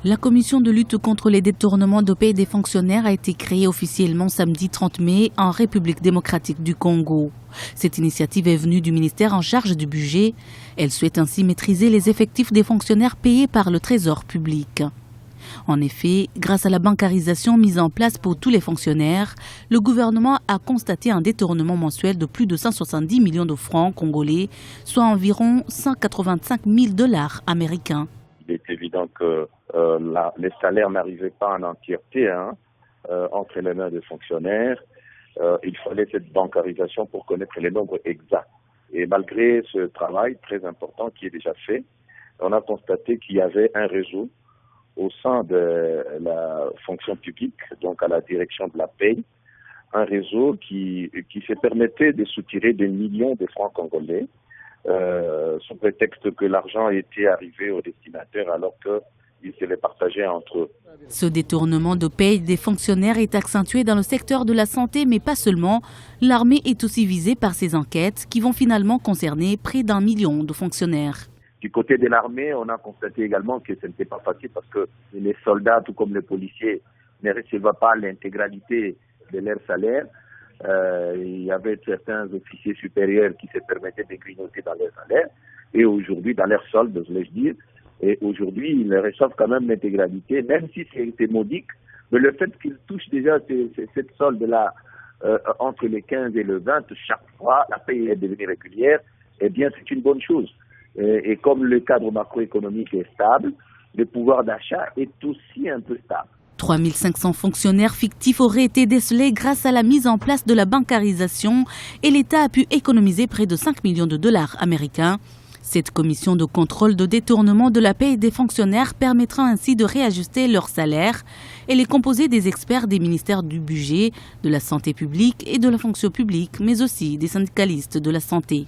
La commission de lutte contre les détournements de paie des fonctionnaires a été créée officiellement samedi 30 mai en République démocratique du Congo. Cette initiative est venue du ministère en charge du budget. Elle souhaite ainsi maîtriser les effectifs des fonctionnaires payés par le Trésor public. En effet, grâce à la bancarisation mise en place pour tous les fonctionnaires, le gouvernement a constaté un détournement mensuel de plus de 170 millions de francs congolais, soit environ 185 000 $ américains. Il est évident que les salaires n'arrivaient pas en entièreté entre les mains des fonctionnaires. Il fallait cette bancarisation pour connaître les nombres exacts. Et malgré ce travail très important qui est déjà fait, on a constaté qu'il y avait un réseau au sein de la fonction publique, donc à la direction de la paie, un réseau qui se permettait de soutirer des millions de francs congolais, sous prétexte que l'argent était arrivé aux destinataires alors qu'ils se les partageaient entre eux. Ce détournement de paie des fonctionnaires est accentué dans le secteur de la santé, mais pas seulement. L'armée est aussi visée par ces enquêtes qui vont finalement concerner près d'1 million de fonctionnaires. Du côté de l'armée, on a constaté également que ce n'était pas facile parce que les soldats, tout comme les policiers, ne recevaient pas l'intégralité de leur salaire. Il y avait certains officiers supérieurs qui se permettaient de grignoter dans leur salaire et aujourd'hui, dans leur solde, je vais dire. Et aujourd'hui, ils reçoivent quand même l'intégralité, même si c'est modique. Mais le fait qu'ils touchent déjà cette solde-là entre les 15 et le 20, chaque fois, la paie est devenue régulière, eh bien, c'est une bonne chose. Et comme le cadre macroéconomique est stable, le pouvoir d'achat est aussi un peu stable. 3 500 fonctionnaires fictifs auraient été décelés grâce à la mise en place de la bancarisation et l'État a pu économiser près de 5 millions de $ américains. Cette commission de contrôle de détournement de la paie des fonctionnaires permettra ainsi de réajuster leurs salaires. Elle est composée des experts des ministères du budget, de la santé publique et de la fonction publique, mais aussi des syndicalistes de la santé.